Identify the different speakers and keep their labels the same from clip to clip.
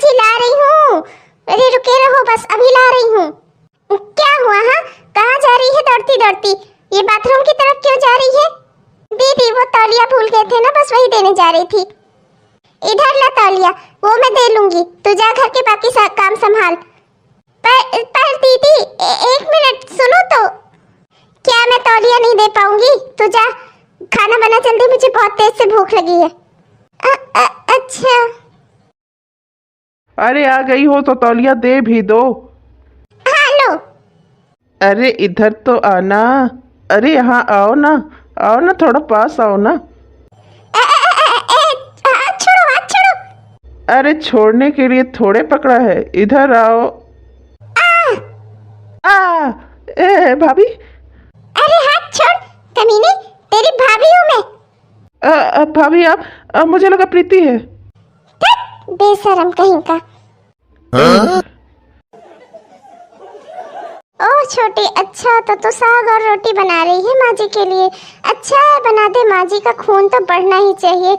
Speaker 1: जी ला रही हूँ। अरे रुके रहो, बस अभी ला रही हूँ। क्या हुआ? हाँ, कहाँ जा रही है दौड़ती दौड़ती? ये बाथरूम की तरफ क्यों जा रही है? दीदी वो तौलिया भूल गए थे ना, बस वही देने जा रही थी। इधर ला तौलिया, वो मैं दे लूंगी, तू जा घर के बाकी काम संभाल। पर दीदी एक मिनट सुनो तो। क्या मैं तौलिया नहीं दे पाऊंगी? तू जा खाना बना जल्दी, मुझे बहुत तेज से भूख लगी है। अच्छा।
Speaker 2: अरे आ गई हो तो तौलिया दे भी दो।
Speaker 1: हाँ लो।
Speaker 2: अरे इधर तो आना। अरे यहाँ आओ ना, आओ ना, थोड़ा पास आओ ना।
Speaker 1: हाथ छोड़ो, हाथ छोड़ो।
Speaker 2: अरे छोड़ने के लिए थोड़े पकड़ा है, इधर आओ। ए भाभी।
Speaker 1: अरे हाथ छोड़ कमीने, तेरी भाभी हूँ मैं।
Speaker 2: भाभी आप? मुझे लगा प्रीति है।
Speaker 1: बेशरम कहीं का। ओह छोटी, अच्छा तो साग और रोटी बना रही है माँ जी के लिए। अच्छा है, बना दे, माँ जी का खून तो बढ़ना ही चाहिए।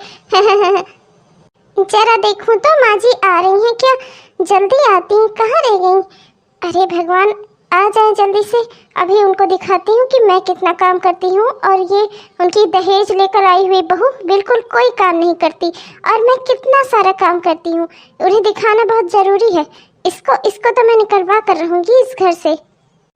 Speaker 1: जरा देखूं तो माँ जी आ रही हैं क्या? जल्दी आती, कहाँ रह गई? अरे भगवान, आ जाए जल्दी से। अभी उनको दिखाती हूँ कि मैं कितना काम करती हूँ, और ये उनकी दहेज लेकर आई हुई बहू बिल्कुल कोई काम नहीं करती, और मैं कितना सारा काम करती हूँ। उन्हें दिखाना बहुत जरूरी है। इसको तो मैं निकलवा कर रहूंगी इस घर से।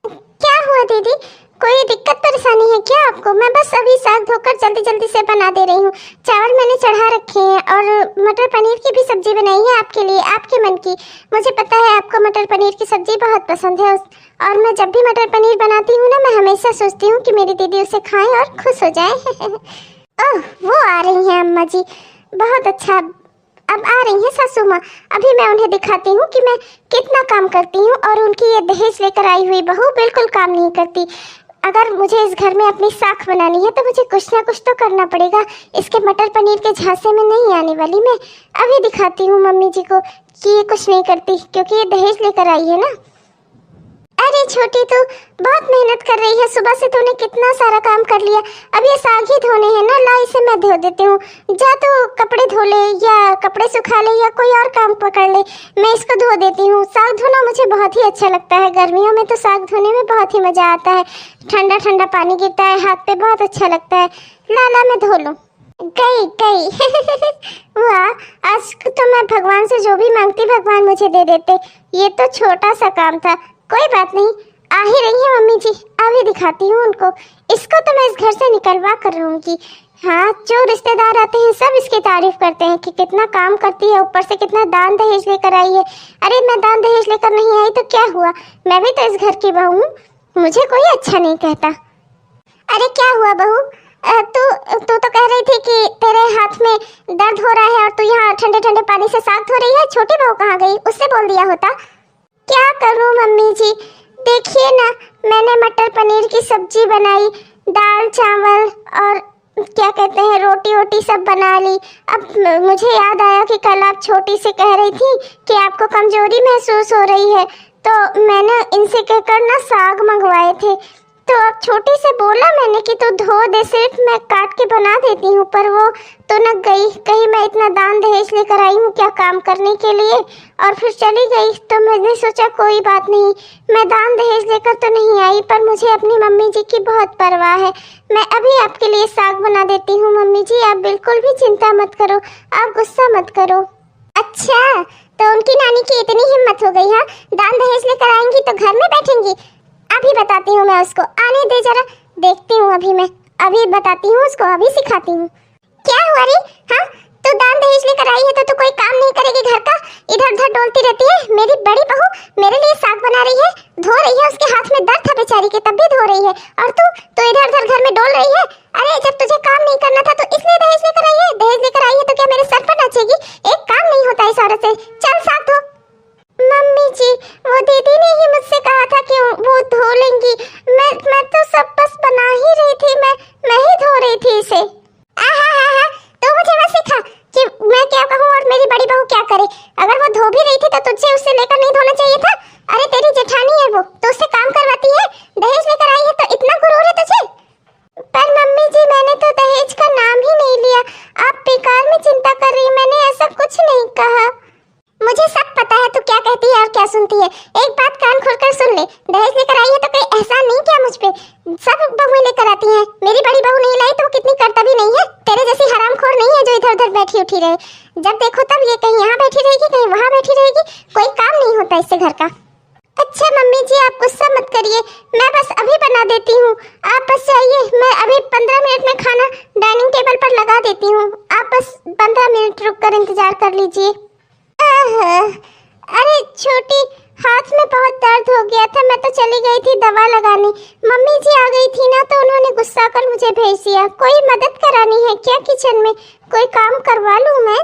Speaker 1: क्या हुआ दीदी, कोई दिक्कत परेशानी है क्या आपको? मैं बस अभी साग धोकर जल्दी जल्दी से बना दे रही हूँ। चावल मैंने चढ़ा रखे हैं और मटर पनीर की भी सब्जी बनाई है आपके लिए, आपके मन की। मुझे पता है आपको मटर पनीर की सब्जी बहुत पसंद है, और मैं जब भी मटर पनीर बनाती हूँ ना, मैं हमेशा सोचती हूँ कि मेरी दीदी उसे खाए और खुश हो जाए। ओह, वो आ रही हैं अम्मा जी, बहुत अच्छा। अब आ रही हैं सासू माँ। अभी मैं उन्हें दिखाती हूँ कि मैं कितना काम करती हूँ, और उनकी ये दहेज लेकर आई हुई बहू बिल्कुल काम नहीं करती। अगर मुझे इस घर में अपनी साख बनानी है तो मुझे कुछ ना कुछ तो करना पड़ेगा। इसके मटर पनीर के झांसे में नहीं आने वाली मैं। अभी दिखाती हूँ मम्मी जी को कि ये कुछ नहीं करती, क्योंकि ये दहेज लेकर आई है ना। अरे छोटी, तू बहुत मेहनत कर रही है, सुबह से तूने कितना सारा काम कर लिया। अब ये साग ही धोने हैं ना, ला इसे मैं धो देती हूँ। जा तू कपड़े धो ले, या कपड़े सुखा ले, या कोई और काम पकड़ ले, मैं इसको धो देती हूँ। साग धोना मुझे बहुत ही अच्छा लगता है। गर्मियों में तो साग धोने में बहुत ही मजा आता है। ठंडा ठंडा पानी गिरता है हाथ पे, बहुत अच्छा लगता है। ला मैं धो लूँ। गई वाह, आज तो मैं भगवान से जो भी मांगती भगवान मुझे दे देते। ये तो छोटा सा काम था, कोई बात नहीं। आ ही रही है मम्मी जी, अभी दिखाती हूँ उनको। इसको तो मैं इस घर से निकलवा कर रहूंगी। हाँ, जो रिश्तेदार आते हैं सब इसकी तारीफ करते हैं कि कितना काम करती है, ऊपर से कितना दान दहेज लेकर आई है। अरे मैं दान दहेज लेकर नहीं आई तो क्या हुआ, मैं भी तो इस घर की बहू हूँ, मुझे कोई अच्छा नहीं कहता। अरे क्या हुआ बहू, तू तो कह रही थी कि तेरे हाथ में दर्द हो रहा है और तू यहाँ ठंडे ठंडे पानी से साग धो रही है। छोटी बहू कहाँ गई, उससे बोल दिया होता। क्या करूं मम्मी जी, देखिए ना, मैंने मटर पनीर की सब्जी बनाई, दाल चावल और क्या कहते हैं रोटी वोटी सब बना ली। अब मुझे याद आया कि कल आप छोटी से कह रही थी कि आपको कमजोरी महसूस हो रही है, तो मैंने इनसे कहकर ना साग मंगवाए थे। तो अब छोटी से बोला मैंने कि तू धो दे, सिर्फ मैं काट के बना देती हूँ, पर वो तो न गई। कहीं मैं इतना दान दहेज लेकर आई हूँ क्या काम करने के लिए, और फिर चली गई। तो मैंने सोचा कोई बात नहीं, मैं दान दहेज लेकर तो नहीं आई, पर मुझे अपनी मम्मी जी की बहुत परवाह है। मैं अभी आपके लिए साग बना देती हूँ मम्मी जी, आप बिल्कुल भी चिंता मत करो, आप गुस्सा मत करो। अच्छा, तो उनकी नानी की इतनी हिम्मत हो गई? हाँ, दान दहेज लेकर आएंगी तो घर में बैठेंगी? अभी बताती हूँ मैं उसको, आने दे जरा, देखती हूँ अभी मैं, अभी बताती हूँ उसको, अभी सिखाती हूँ। क्या हुआ रे? हाँ, तू दान दहेज लेकर आई है तो तू कोई काम नहीं करेगी घर का, इधर उधर डोलती रहती है। मेरी बड़ी बहू मेरे लिए साग बना रही है, धो रही है, उसके हाथ में दर्द था बेचारी के, तब भी धो रही है, और तू इधर उधर घर में डोल रही है। अरे जब तुझे काम नहीं करना था तो इसलिए दहेज लेकर आई है। दहेज लेकर आई है तो क्या मेरे सर पर नाचेगी? एक काम नहीं होता इस औरत से, चल साग धो। मम्मी जी, वो दीदी ने ही मुझसे कहा था कि वो धो लेंगी, मैं तो सब बस बना ही रही थी, मैं ही धो रही थी इसे। आहा, तो मुझे मत सिखा कि मैं क्या कहूँ और मेरी बड़ी बहू क्या करे। अगर वो धो भी रही थी तो तुझे उससे लेकर नहीं धोना चाहिए था। अरे तेरी जेठानी है वो, तो उससे काम करवाती है, दहेज लेकर आई है तो इतना गुरूर है तुझे। पर मम्मी जी, मैंने तो दहेज का नाम ही नहीं लिया, आप बेकार में चिंता कर रही, मैंने ऐसा कुछ नहीं कहा। मुझे सब कहती है और क्या सुनती है। एक बात कान खोलकर सुन ले, दहेज लेकर आई है तो कोई एहसान नहीं किया मुझ पे। सब बहुएं लेकर आती हैं, मेरी बड़ी बहू नहीं लाई तो वो कितनी कर्तव्य नहीं है। तेरे जैसी हरामखोर नहीं है जो इधर उधर बैठी उठी रहे। जब देखो तब ये कहीं यहाँ बैठी रहेगी, कहीं वहाँ बैठी रहेगी, कोई काम नहीं होता इससे घर का। अच्छा मम्मी जी, आप गुस्सा मत करिए, मैं बस अभी बना देती हूँ। आप बस जाइए, मैं अभी 15 मिनट में खाना डाइनिंग टेबल पर लगा देती हूँ। आप बस 15 मिनट रुक कर इंतजार कर लीजिए। अरे छोटी, हाथ में बहुत दर्द हो गया था, मैं तो चली गई थी दवा लगाने। मम्मी जी आ गई थी ना तो उन्होंने गुस्सा कर मुझे भेज दिया। कोई मदद करानी है क्या किचन में? कोई काम करवा लूँ मैं?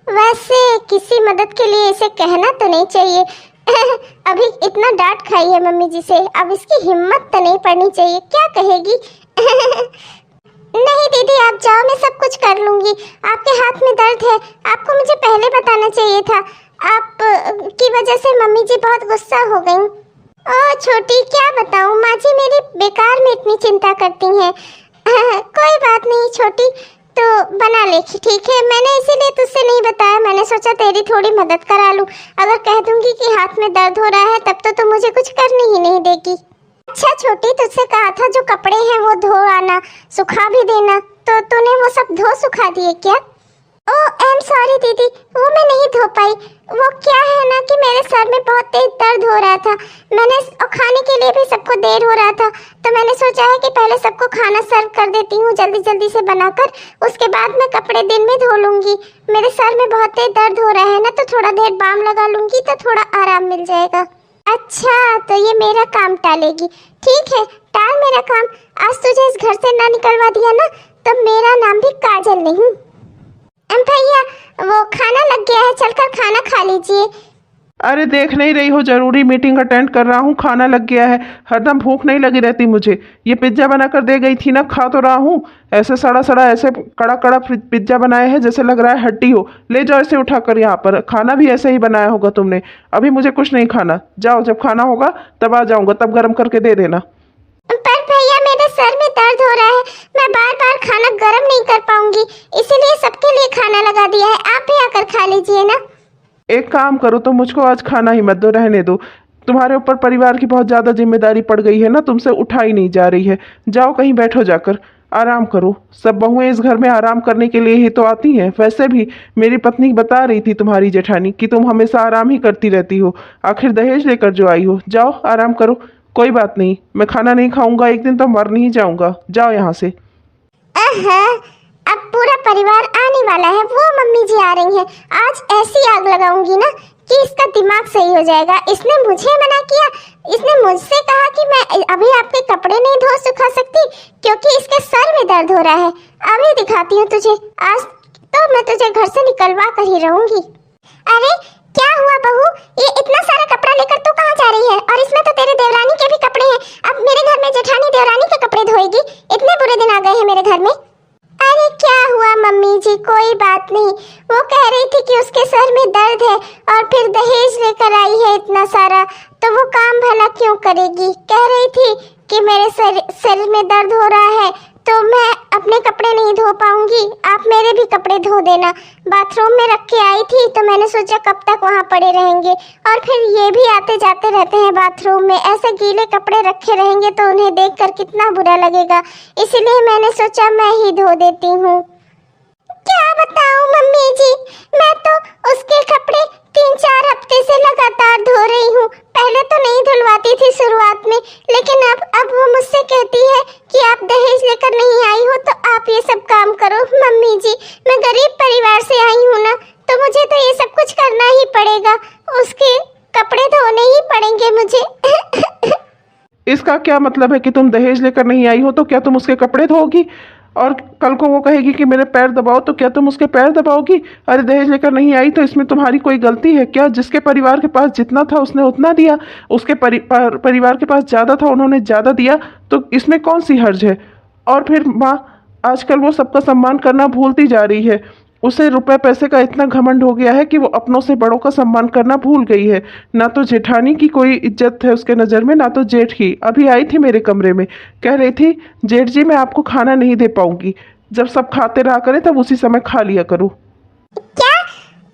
Speaker 1: वैसे किसी मदद के लिए इसे कहना तो नहीं चाहिए। अभी इतना डांट खाई है मम्मी जी से, अब इसकी हिम्मत तो नहीं पड़नी चाहिए, क्या कहेगी? नहीं दीदी आप जाओ, मैं सब कुछ कर लूंगी। आपके हाथ में दर्द है, आपको मुझे पहले बताना चाहिए था। आप की वजह से मम्मी जी बहुत गुस्सा हो गई। ओ छोटी, क्या बताऊं, माँ जी मेरी बेकार में इतनी चिंता करती हैं। कोई बात नहीं छोटी, तो बना ले, ठीक है। मैंने इसीलिए तुझसे नहीं बताया, मैंने सोचा तेरी थोड़ी मदद करा लूं। अगर कह दूंगी कि हाथ में दर्द हो रहा है तब तो मुझे कुछ करने ही नहीं देगी। अच्छा छोटी, तुझसे कहा था जो कपड़े हैं वो धो आना, सुखा भी देना, तो तूने वो सब धो सुखा दिए क्या? ओ आई एम सॉरी दीदी, वो मैं नहीं धो पाई। वो क्या है ना कि मेरे सर में बहुत तेज दर्द हो रहा था, मैंने और खाने के लिए भी सबको देर हो रहा था, तो मैंने सोचा है कि पहले सबको खाना सर्व कर देती हूँ जल्दी जल्दी से बनाकर, उसके बाद मैं कपड़े दिन में धो लूँगी। मेरे सर में बहुत तेज दर्द हो रहा है ना, तो थोड़ा देर बाम लगा लूँगी तो थोड़ा आराम मिल जाएगा। अच्छा, तो ये मेरा काम टालेगी, ठीक है, टाल मेरा काम। आज तुझे इस घर से ना निकलवा दिया ना तो मेरा नाम भी काजल नहीं। भैया वो खाना लग गया है, चलकर खाना खा लीजिए।
Speaker 2: अरे देख नहीं रही हो, जरूरी मीटिंग अटेंड कर रहा हूँ, खाना लग गया है। हरदम भूख नहीं लगी रहती मुझे। ये पिज्ज़ा बनाकर दे गई थी ना, खा तो रहा हूँ। ऐसे सड़ा सड़ा, ऐसे कड़ा कड़ा पिज्ज़ा बनाया है जैसे लग रहा है हड्डी हो। ले जाओ इसे उठाकर यहाँ पर, खाना भी ऐसे ही बनाया होगा तुमने। अभी मुझे कुछ नहीं खाना, जाओ जब खाना होगा तब आ जाऊँगा, तब गर्म करके दे देना।
Speaker 1: पर भैया मेरे सर में दर्द हो रहा है, मैं बार बार खाना गर्म नहीं कर पाऊंगी, इसीलिए सबके लिए खाना लगा दिया है। आप भी आकर खा लीजिए ना।
Speaker 2: एक काम करो, तो मुझको आज खाना ही मत दो, रहने दो। तुम्हारे ऊपर परिवार की बहुत ज़्यादा जिम्मेदारी पड़ गई है ना, तुमसे उठाई नहीं जा रही है। जाओ कहीं बैठो, जाकर आराम करो। सब बहुएं इस घर में आराम करने के लिए ही तो आती हैं। वैसे भी मेरी पत्नी बता रही थी तुम्हारी जेठानी कि तुम हमेशा आराम ही करती रहती हो, आखिर दहेज लेकर जो आई हो। जाओ आराम करो, कोई बात नहीं, मैं खाना नहीं खाऊंगा, एक दिन तो मर नहीं जाऊंगा। जाओ यहाँ से।
Speaker 1: अब पूरा परिवार आने वाला है, वो मम्मी जी आ रही हैं। आज ऐसी आग लगाऊंगी ना कि इसका दिमाग सही हो जाएगा। इसने मुझे मना किया, इसने मुझसे कहा कि मैं अभी आपके कपड़े नहीं धो सुखा सकती क्योंकि इसके सर में दर्द हो रहा है। अभी दिखाती हूँ तुझे, आज तो मैं तुझे घर से निकलवा कर ही रहूंगी। अरे क्या हुआ बहू, ये इतना सारा कपड़ा लेकर तू कहाँ जा रही है? और इसमें तो तेरे देवरानी के भी कपड़े हैं। अब मेरे घर में जेठानी देवरानी के कपड़े धोएगी? इतने बुरे दिन आ गए हैं मेरे घर में। अरे क्या हुआ मम्मी जी, कोई बात नहीं। वो कह रही थी कि उसके सर में दर्द है और फिर दहेज लेकर आई है इतना सारा, तो वो काम भला क्यों करेगी। कह रही थी कि मेरे सर में दर्द हो रहा है तो मैं अपने कपड़े नहीं धो पाऊंगी, आप मेरे भी कपड़े धो देना। बाथरूम में रख के आई थी तो मैंने सोचा कब तक वहाँ पड़े रहेंगे, और फिर ये भी आते जाते रहते हैं बाथरूम में, ऐसे गीले कपड़े रखे रहेंगे तो उन्हें देखकर कितना बुरा लगेगा, इसलिए मैंने सोचा मैं ही धो देती हूँ। क्या बताऊँ मम्मी जी, मैं तो उसके कपड़े 3-4 हफ्ते से लगातार धो रही हूँ। पहले तो नहीं धुलवाती थी शुरुआत में, लेकिन अब वो मुझसे कहती है कि आप दहेज लेकर नहीं आई हो तो आप ये सब काम करो। मम्मी जी मैं गरीब परिवार से आई हूँ ना, तो मुझे तो ये सब कुछ करना ही पड़ेगा, उसके कपड़े धोने ही पड़ेंगे मुझे।
Speaker 2: इसका क्या मतलब है कि तुम दहेज लेकर नहीं आई हो तो क्या तुम उसके कपड़े धोगी? और कल को वो कहेगी कि मेरे पैर दबाओ तो क्या तुम उसके पैर दबाओगी? अरे दहेज लेकर नहीं आई तो इसमें तुम्हारी कोई गलती है क्या? जिसके परिवार के पास जितना था उसने उतना दिया, उसके परिवार के पास ज़्यादा था उन्होंने ज़्यादा दिया, तो इसमें कौन सी हर्ज है? और फिर माँ आजकल वो सबका सम्मान करना भूलती जा रही है। उसे रुपए पैसे का इतना घमंड हो गया है कि वो अपनों से बड़ों का सम्मान करना भूल गई है। ना तो जेठानी की कोई इज्जत है उसके नज़र में, ना तो जेठ की। अभी आई थी मेरे कमरे में, कह रही थी जेठ जी मैं आपको खाना नहीं दे पाऊंगी, जब सब खाते रहा करें तब उसी समय खा लिया करूँ।
Speaker 1: क्या?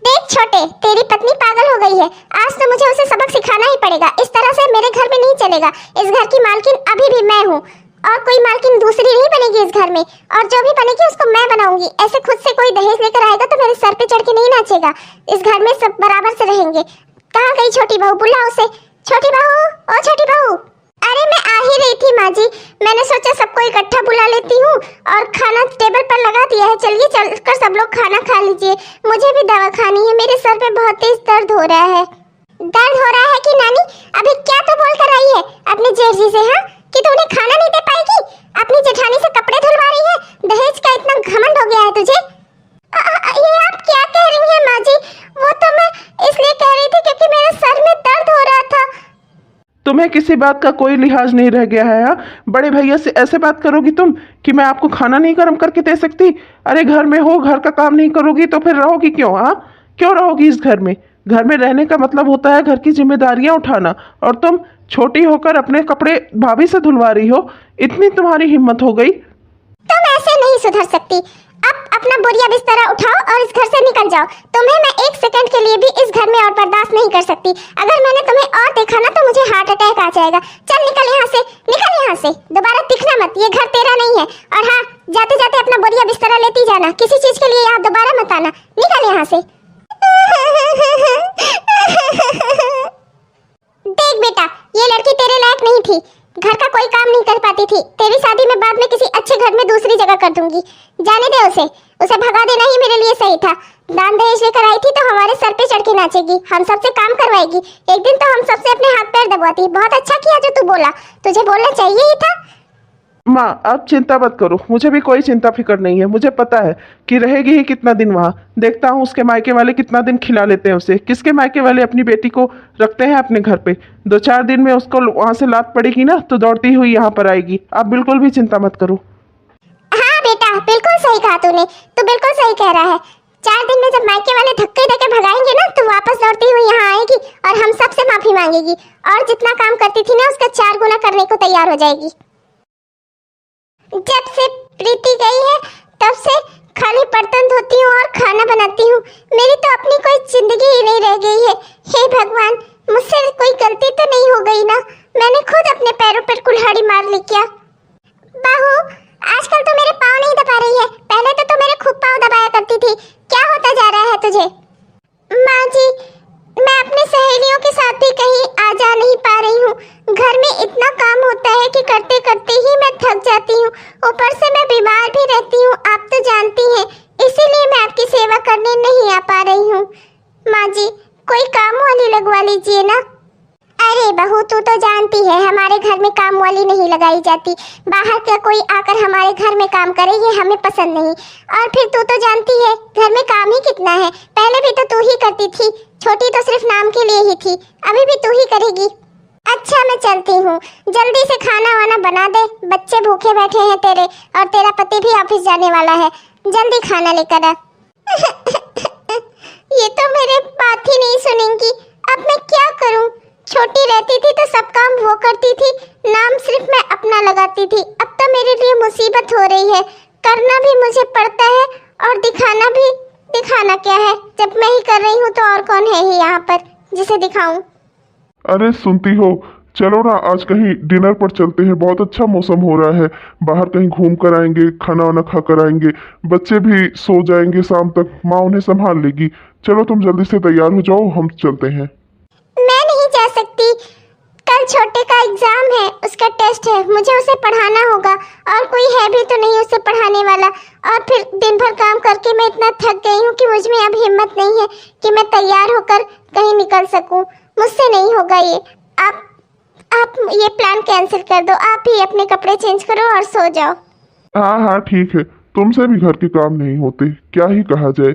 Speaker 1: देख छोटे, तेरी पत्नी पागल हो गई है, आज तो मुझे उसे सबक सिखाना ही पड़ेगा। इस तरह से मेरे घर में नहीं चलेगा। इस घर की मालकिन अभी भी मैं हूँ और कोई मालकिन दूसरी नहीं बनेगी इस घर में, और जो भी बनेगी उसको मैं बनाऊंगी। ऐसे खुद से कोई दहेज लेकर आएगा तो मेरे सर पे चढ़ के नहीं नाचेगा। इस घर में सब बराबर से रहेंगे। कहाँ गई छोटी बहू? बुलाओ उसे। छोटी बहू, ओ छोटी बहू। अरे मैं आ ही रही थी माँ जी, मैंने सोचा सबको इकट्ठा बुला लेती हूँ और खाना टेबल पर लगा दिया है। चलिए चलकर सब लोग खाना खा लीजिए, मुझे भी दवा खानी है। मेरे सर पे बहुत तेज दर्द हो रहा है। दर्द हो रहा है कि नानी? अभी क्या तो बोल कर आई है अपने जेठ जी से, हाँ, कि तू उन्हें खाना नहीं दे पाएगी? अपनी जेठानी से कपड़े धुलवा रही है? दहेज का इतना घमंड हो गया है तुझे? ये आप क्या कह रही हैं माँ जी? वो तो मैं इसलिए कह रही थी क्योंकि मेरे सर में दर्द हो रहा था।
Speaker 2: तुम्हें किसी बात का कोई लिहाज नहीं रह गया है? हाँ, बड़े भैया से ऐसे बात करोगी तुम कि मैं आपको खाना नहीं गर्म करके दे सकती? अरे घर में हो, घर का काम नहीं करोगी तो फिर रहोगी क्यों? हाँ, क्यों रहोगी इस घर में? घर में रहने का मतलब होता है घर की जिम्मेदारियां उठाना, और तुम छोटी होकर अपने कपड़े भाभी से धुलवा रही हो। इतनी तुम्हारी हिम्मत हो गई?
Speaker 1: तुम ऐसे नहीं सुधर सकती। अब अपना बोरिया बिस्तरा उठाओ और इस घर से निकल जाओ। तुम्हें मैं एक सेकंड के लिए भी इस घर में और बर्दाश्त नहीं कर सकती। अगर मैंने तुम्हें और देखा ना तो मुझे हार्ट अटैक आ जाएगा। चल निकल यहाँ से, निकल यहाँ से। दोबारा दिखना मत, ये घर तेरा नहीं है। और हाँ, जाते जाते अपना बोरिया बिस्तरा लेती जाना, किसी चीज के लिए यहाँ दोबारा मत आना। निकल यहाँ से। देख बेटा, ये लड़की तेरे लायक नहीं थी, घर का कोई काम नहीं कर पाती थी। तेरी शादी में बाद में किसी अच्छे घर में दूसरी जगह कर दूंगी। जाने दे उसे भगा देना ही मेरे लिए सही था। दान दहेज लेकर आई थी तो हमारे सर पे चढ़ के नाचेगी, हम सबसे काम करवाएगी। एक दिन तो हम सबसे अपने हाथ पैर दबाती। बहुत अच्छा किया जो तू बोला, तुझे बोलना चाहिए ही था।
Speaker 2: माँ आप चिंता मत करो, मुझे भी कोई चिंता फिक्र नहीं है। मुझे पता है कि रहेगी ही कितना दिन वहाँ। देखता हूँ उसके मायके वाले कितना दिन खिला लेते हैं उसे। किसके मायके वाले अपनी बेटी को रखते हैं अपने घर पे? 2-4 दिन में उसको वहाँ से लात पड़ेगी ना तो दौड़ती हुई यहाँ पर आएगी। आप बिल्कुल भी चिंता मत करो।
Speaker 1: हाँ बेटा, बिल्कुल सही कहा तूने, तू बिल्कुल सही कह रहा है। 4 दिन में जब मायके वाले धक्के देके भगाएंगे ना तो वापस दौड़ती हुई यहाँ आएगी और हम सबसे माफी मांगेगी, और जितना काम करती थी ना उसका 4 गुना करने को तैयार हो जाएगी। जब से प्रीति गई है तब से खाली बर्तन धोती हूँ और खाना बनाती हूँ। मेरी तो अपनी कोई जिंदगी ही नहीं रह गई है। हे भगवान, मुझसे कोई गलती तो नहीं हो गई ना? मैंने खुद अपने पैरों पर कुल्हाड़ी मार ली क्या? बहू, आजकल तो मेरे पाँव नहीं दबा रही है, पहले तो मेरे खूब पाँव दबाया करती थी। क्या होता जा रहा है तुझे? माँ जी, मैं अपनी सहेलियों के साथ भी कहीं आ जा नहीं पा रही हूँ। घर में इतना काम होता है कि करते करते ही मैं थक जाती हूँ। ऊपर से मैं बीमार भी रहती हूँ, आप तो जानती हैं, इसीलिए मैं आपकी सेवा करने नहीं आ पा रही हूँ। माँ जी, कोई काम वाली लगवा लीजिए ना। अरे बहू, तू तो जानती है हमारे घर में काम वाली नहीं लगाई जाती। बाहर का कोई आकर हमारे घर में काम करे ये हमें पसंद नहीं। और फिर तू तो जानती है घर में काम ही कितना है। पहले भी तो तू ही करती थी, छोटी तो सिर्फ नाम के लिए ही थी, अभी भी तू ही करेगी। अच्छा मैं चलती हूँ, जल्दी से खाना वाना बना दे, बच्चे भूखे बैठे हैं तेरे, और तेरा पति भी ऑफिस जाने वाला है। जल्दी खाना लेकर आ। ये तो मेरे बात ही नहीं सुनेंगी, अब मैं क्या करूँ? छोटी रहती थी तो सब काम वो करती थी, नाम सिर्फ मैं अपना लगाती थी। अब तो मेरे लिए मुसीबत हो रही है, करना भी मुझे पड़ता है और दिखाना भी। दिखाना क्या है, जब मैं ही कर रही हूँ तो और कौन है ही यहाँ पर जिसे दिखाऊं?
Speaker 3: अरे सुनती हो, चलो ना आज कहीं डिनर पर चलते हैं। बहुत अच्छा मौसम हो रहा है, बाहर कहीं घूम कर आएंगे, खाना वाना खा कर आएंगे, बच्चे भी सो जाएंगे, शाम तक माँ उन्हें संभाल लेगी। चलो तुम जल्दी से तैयार हो जाओ, हम चलते हैं।
Speaker 1: मैं नहीं जा सकती, कल छोटे का एग्जाम है, उसका टेस्ट है, मुझे उसे पढ़ाना होगा और कोई है भी तो नहीं उसे पढ़ाने वाला। और फिर दिन भर काम करके मैं इतना थक गई हूँ कि मुझ में अब हिम्मत नहीं है कि मैं तैयार होकर कहीं निकल सकूं। मुझसे नहीं होगा ये। आप ये प्लान कैंसिल कर दो, आप ही अपने कपड़े चेंज करो और सो जाओ।
Speaker 3: हाँ हाँ ठीक है, तुमसे भी घर के काम नहीं होते, क्या ही कहा जाए।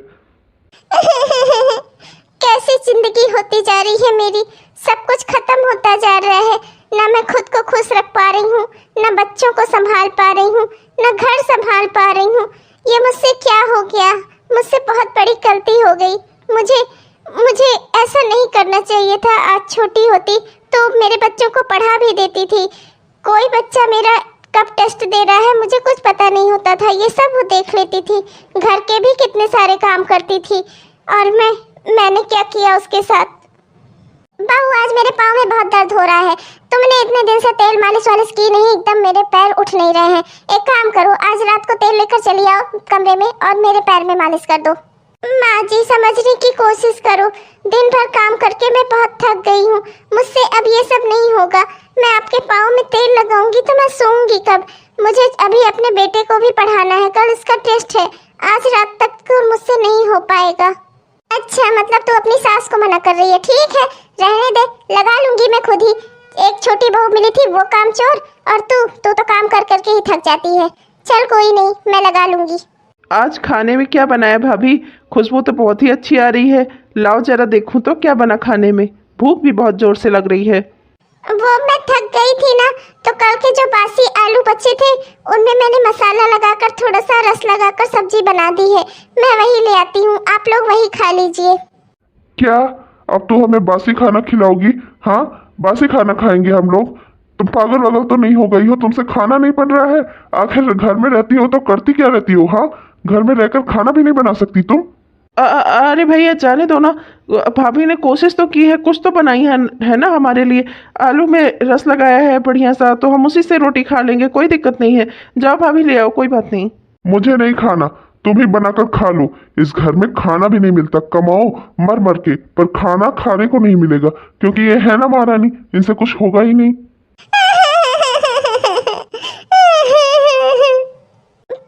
Speaker 1: कैसी जिंदगी होती जा रही है मेरी, सब कुछ खत्म होता जा रहा है। ना मैं खुद को खुश रख पा रही हूँ, ना बच्चों को संभाल पा रही हूँ, ना घर संभाल पा रही हूँ। ये मुझसे क्या हो गया? मुझसे बहुत बड़ी गलती हो गई। मुझे ऐसा नहीं करना चाहिए था। आज छोटी होती तो मेरे बच्चों को पढ़ा भी देती थी। कोई बच्चा मेरा कब टेस्ट दे रहा है मुझे कुछ पता नहीं होता था, ये सब वो देख लेती थी। घर के भी कितने सारे काम करती थी और मैंने क्या किया उसके साथ? बहू आज मेरे पाँव में बहुत दर्द हो रहा है। तुमने इतने दिन से तेल मालिश वालिश की नहीं, एकदम मेरे पैर उठ नहीं रहे हैं। एक काम करो, आज रात को तेल लेकर चली आओ कमरे में और मेरे पैर में मालिश कर दो। माँ जी समझने की कोशिश करो, दिन भर काम करके मैं बहुत थक गई हूँ, मुझसे अब ये सब नहीं होगा। मैं आपके पाँव में तेल लगाऊंगी तो मैं सोऊंगी कब? मुझे अभी अपने बेटे को भी पढ़ाना है, कल इसका टेस्ट है। आज रात तक तो मुझसे नहीं हो पाएगा। अच्छा मतलब तू अपनी सास को मना कर रही है? ठीक है रहने दे, लगा लूंगी मैं खुद ही। एक छोटी बहू मिली थी वो काम चोर, और तू तो काम कर करके ही थक जाती है। चल कोई नहीं, मैं लगा लूंगी।
Speaker 2: आज खाने में क्या बनाया भाभी? खुशबू तो बहुत ही अच्छी आ रही है। लाओ जरा देखूं तो क्या बना खाने में। भूख भी बहुत जोर से लग रही है।
Speaker 1: वो मैं थक गई थी ना, तो कल के जो बासी आलू बचे थे उनमें मैंने मसाला लगाकर थोड़ा सा रस लगाकर सब्जी बना दी है। मैं वही ले आती हूँ, आप लोग वही खा लीजिए।
Speaker 3: क्या अब तो हमें बासी खाना खिलाओगी? हाँ बासी खाना खाएंगे हम लोग? तुम पागल वागल तो नहीं हो गई हो? तुमसे खाना नहीं बन रहा है? आखिर घर में रहती हो तो करती क्या रहती हो? हाँ घर में रहकर खाना भी नहीं बना सकती तुम?
Speaker 2: अरे भैया जाने दो ना, भाभी ने कोशिश तो की है, कुछ तो बनाई है ना हमारे लिए। आलू में रस लगाया है बढ़िया सा, तो हम उसी से रोटी खा लेंगे, कोई दिक्कत नहीं है। जाओ भाभी ले आओ, कोई बात नहीं।
Speaker 3: मुझे नहीं खाना, तुम ही बनाकर खा लो। इस घर में खाना भी नहीं मिलता, कमाओ मर मर के, पर खाना खाने को नहीं मिलेगा, क्योंकि ये है ना महारानी, इनसे कुछ होगा ही नहीं।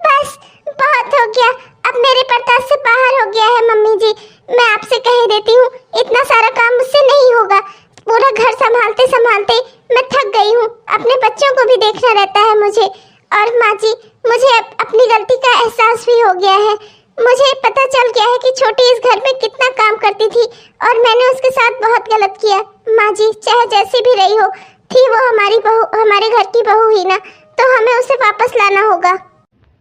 Speaker 1: बस बहुत हो गया, अब मेरे बर्दाश्त से बाहर हो गया है। मम्मी जी मैं आपसे कह देती हूँ, इतना सारा काम मुझसे नहीं होगा। पूरा घर संभालते संभालते मैं थक गई हूँ, अपने बच्चों को भी देखना रहता है मुझे। और माँ जी मुझे अपनी गलती का एहसास भी हो गया है। मुझे पता चल गया है कि छोटी इस घर में कितना काम करती थी और मैंने उसके साथ बहुत गलत किया। माँ जी चाहे जैसी भी रही हो, थी वो हमारी बहू, हमारे घर की बहू ही ना, तो हमें उसे वापस लाना होगा।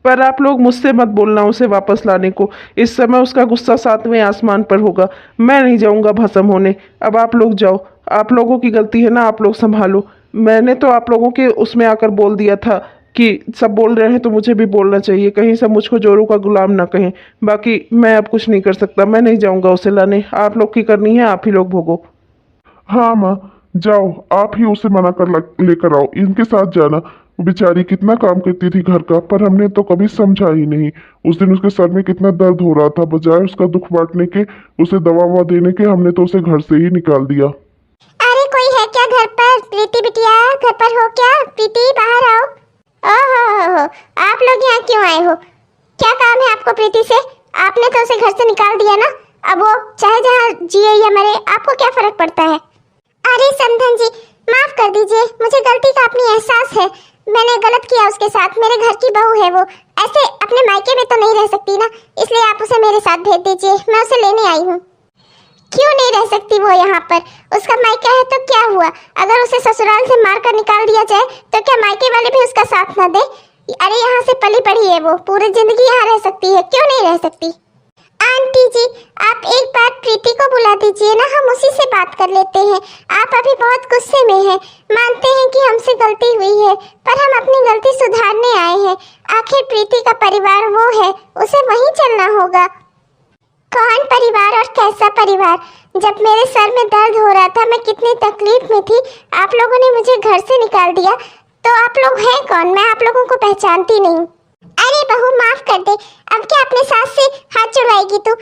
Speaker 2: पर आप लोग मुझसे मत बोलना उसे वापस लाने को। इस समय उसका गुस्सा 7वें आसमान पर होगा। मैं नहीं जाऊंगा भस्म होने। अब आप लोग जाओ, आप लोगों की गलती है ना, आप लोग संभालो। मैंने तो आप लोगों के उसमें आकर बोल दिया था कि सब बोल रहे हैं तो मुझे भी बोलना चाहिए, कहीं सब मुझको जोरू का गुलाम ना कहें। बाकी मैं अब कुछ नहीं कर सकता, मैं नहीं जाऊंगा उसे लाने। आप लोग की करनी है, आप ही लोग भोगो।
Speaker 3: हाँ माँ जाओ, आप ही उसे मना कर लेकर आओ, इनके साथ जाना। बेचारी कितना काम करती थी घर का, पर हमने तो कभी समझा ही नहीं। उस दिन उसके सर में कितना दर्द हो रहा था, बजाय उसका दुख बांटने के, उसे दवा ववा देने के, हमने तो उसे घर से ही निकाल दिया।
Speaker 1: अरे कोई है क्या घर पर? प्रीति बिटिया घर पर हो क्या? प्रीति बाहर आओ। ओहो आप लोग यहाँ क्यों आए हो? क्या काम है आपको प्रीति से? आपने तो उसे घर से निकाल दिया ना, अब वो चाहे जहाँ जिए या मरे, आपको क्या फर्क पड़ता है? अरे समधन जी माफ कर दीजिए, मुझे गलती का अपनी एहसास है। मैंने गलत किया उसके साथ, मेरे घर की बहू है वो, ऐसे अपने मायके में तो नहीं रह सकती ना, इसलिए आप उसे मेरे साथ भेज दीजिए, मैं उसे लेने आई हूँ। क्यों नहीं रह सकती वो यहाँ पर? उसका मायका है तो क्या हुआ? अगर उसे ससुराल से मारकर निकाल दिया जाए तो क्या मायके वाले भी उसका साथ न दे? अरे यहाँ से पली पड़ी है वो, पूरी जिंदगी यहाँ रह सकती है, क्यों नहीं रह सकती? आंटी जी आप एक बार प्रीति को बुला दीजिए ना, हम उसी से बात कर लेते हैं। आप अभी बहुत गुस्से में हैं, मानते हैं कि हमसे गलती हुई है, पर हम अपनी गलती सुधारने आए हैं। आखिर प्रीति का परिवार वो है, उसे वहीं चलना होगा। कौन परिवार और कैसा परिवार? जब मेरे सर में दर्द हो रहा था, मैं कितनी तकलीफ में थी, आप लोगों ने मुझे घर से निकाल दिया, तो आप लोग हैं कौन? मैं आप लोगों को पहचानती नहीं। अरे बहू माफ कर दे, अब क्या अपने सास से हाथ जुड़वाएगी तू?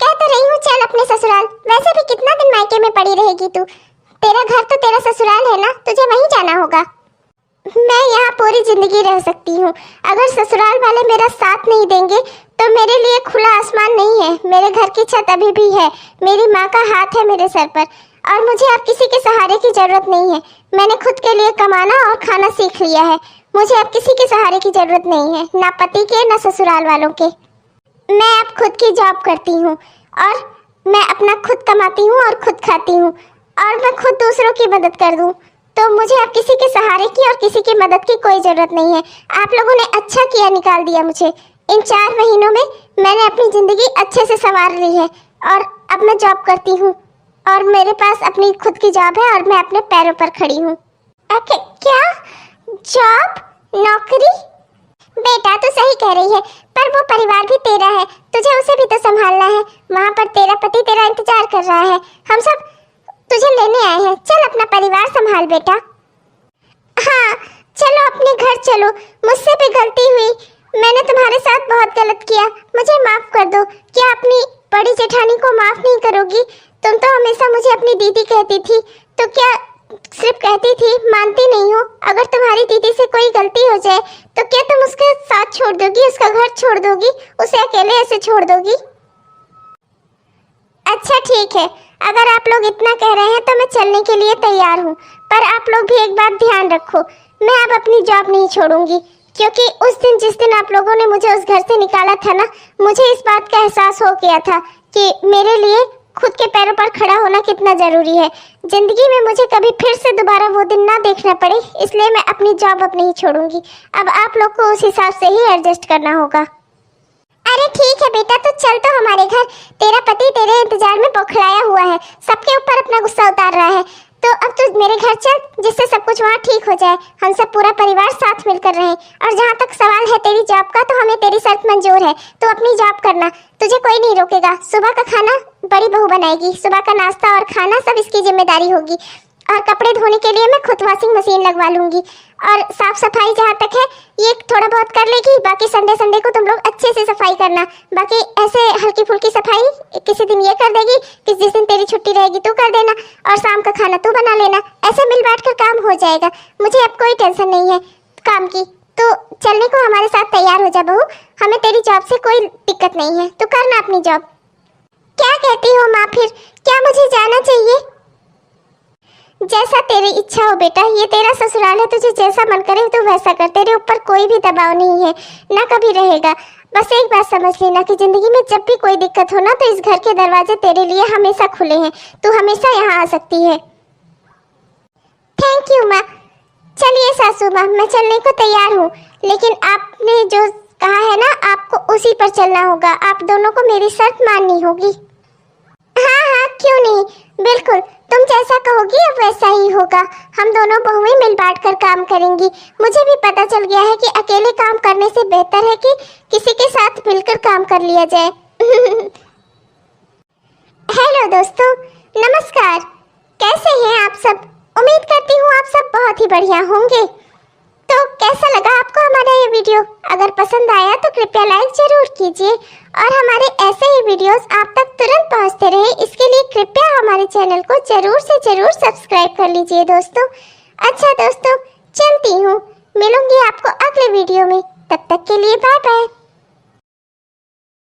Speaker 1: कह तो रही हूँ चल अपने ससुराल, वैसे भी कितना दिन मायके में पड़ी रहेगी तू? तेरा घर तो तेरा ससुराल है ना, तुझे वहीं जाना होगा। मैं यहाँ पूरी जिंदगी रह सकती हूँ, अगर ससुराल वाले मेरा साथ नहीं देंगे तो मेरे लिए खुला आसमान नहीं है। मेरे घर की छत अभी भी है, मेरी माँ का हाथ है मेरे सर पर, और मुझे अब किसी के सहारे की जरूरत नहीं है। मैंने खुद के लिए कमाना और खाना सीख लिया है, मुझे अब किसी के सहारे की जरूरत नहीं है, ना पति के ना ससुराल वालों के। मैं अब खुद की जॉब करती हूँ और मैं अपना खुद कमाती हूँ और खुद खाती हूँ, और मैं खुद दूसरों की मदद कर दूँ, तो मुझे अब किसी के सहारे की और किसी की मदद की कोई ज़रूरत नहीं है। आप लोगों ने अच्छा किया निकाल दिया मुझे। इन 4 महीनों में मैंने अपनी ज़िंदगी अच्छे से संवार ली है, और अब मैं जॉब करती हूँ और मेरे पास अपनी खुद की जॉब है और मैं अपने पैरों पर खड़ी हूँ। क्या जॉब, नौकरी? बेटा तू सही कह रही है, पर वो परिवार भी तेरा है, तुझे उसे भी तो संभालना है। वहाँ पर तेरा पति तेरा इंतजार कर रहा है, हम सब तुझे लेने आए अपना परिवार संभाल बेटा। हाँ चलो अपने घर चलो, मुझसे भी गलती हुई, मैंने तुम्हारे साथ बहुत गलत किया, मुझे माफ कर दो। क्या अपनी बड़ी जेठानी को माफ नहीं करोगी? तुम तो हमेशा मुझे अपनी दीदी कहती थी, तो क्या सिर्फ कहती थी, मानती नहीं हो? अगर तुम्हारी दीदी से कोई गलती हो जाए तो क्या तुम उसके साथ छोड़ दोगी, उसका घर छोड़ दोगी, उसे अकेले ऐसे छोड़ दोगी? अच्छा ठीक है, अगर आप लोग इतना कह रहे हैं तो मैं चलने के लिए तैयार हूँ, पर आप लोग भी एक बात ध्यान रखो, मैं अब अपनी जॉब नहीं छोड़ूंगी, क्योंकि उस दिन जिस दिन आप लोगों ने मुझे उस घर से निकाला था ना, मुझे इस बात का एहसास हो गया था कि मेरे लिए खुद के पैरों पर खड़ा होना कितना जरूरी है। जिंदगी में मुझे कभी फिर से दोबारा वो दिन ना देखना पड़े, इसलिए मैं अपनी जॉब अब नहीं छोड़ूंगी। अब आप लोग को उस हिसाब से ही एडजस्ट करना होगा। अरे ठीक है बेटा, तो चल तो हमारे घर, तेरा पति तेरे इंतजार में बौखलाया हुआ है, सबके ऊपर अपना गुस्सा उतार रहा है, तो अब तू मेरे घर चल, जिससे सब कुछ वहाँ ठीक हो जाए, हम सब पूरा परिवार साथ मिलकर रहें। और जहाँ तक सवाल है तेरी जॉब का, तो हमें तेरी शर्त मंजूर है, तो अपनी जॉब करना, तुझे कोई नहीं रोकेगा। सुबह का खाना बड़ी बहू बनाएगी, सुबह का नाश्ता और खाना सब इसकी जिम्मेदारी होगी, और कपड़े धोने के लिए मैं खुद वॉशिंग मशीन लगवा लूंगी, और साफ सफाई जहाँ तक है ये थोड़ा बहुत कर लेगी, बाकी संडे संडे को तुम लोग अच्छे से सफाई करना। बाकी ऐसे हल्की फुल्की सफाई किसी दिन ये कर देगी कि जिस दिन तेरी छुट्टी रहेगी तू कर देना, और शाम का खाना तू बना लेना, ऐसे मिल बैठ कर काम हो जाएगा। मुझे अब कोई टेंशन नहीं है काम की, तो चलने को हमारे साथ तैयार हो जा बहू, हमें तेरी जॉब से कोई दिक्कत नहीं है, तो करना अपनी जॉब। क्या कहती हो माँ, फिर क्या मुझे जाना चाहिए? जैसा तेरी इच्छा हो बेटा, ये तेरा ससुराल है, तुझे जैसा मन करे तू वैसा कर, तेरे ऊपर कोई भी दबाव नहीं है, ना कभी रहेगा। बस एक बात समझ लेना कि जिंदगी में जब भी कोई दिक्कत हो ना, तो इस घर के दरवाजे तेरे लिए हमेशा खुले हैं, तू हमेशा यहाँ आ सकती है। थैंक यू माँ। चलिए सासू माँ, मैं चलने को तैयार हूँ, लेकिन आपने जो कहा है ना, आपको उसी पर चलना होगा, आप दोनों को मेरी शर्त माननी होगी। हाँ हाँ क्यों नहीं, बिल्कुल, तुम जैसा कहोगी अब वैसा ही होगा। हम दोनों बहुएं मिल बांट कर काम करेंगी। मुझे भी पता चल गया है कि अकेले काम करने से बेहतर है कि किसी के साथ मिलकर काम कर लिया जाए। हेलो दोस्तों, नमस्कार, कैसे हैं आप सब? उम्मीद करती हूँ आप सब बहुत ही बढ़िया होंगे। तो कैसा लगा आपको हमारा ये वीडियो? अगर पसंद आया तो कृपया लाइक जरूर कीजिए, और हमारे ऐसे ही वीडियोस आप तक तुरंत पहुंचते रहे, इसके लिए कृपया हमारे चैनल को जरूर से जरूर सब्सक्राइब कर लीजिए दोस्तों। अच्छा दोस्तों, चलती हूँ, मिलूंगी आपको अगले वीडियो में, तब तक के लिए बाय बाय।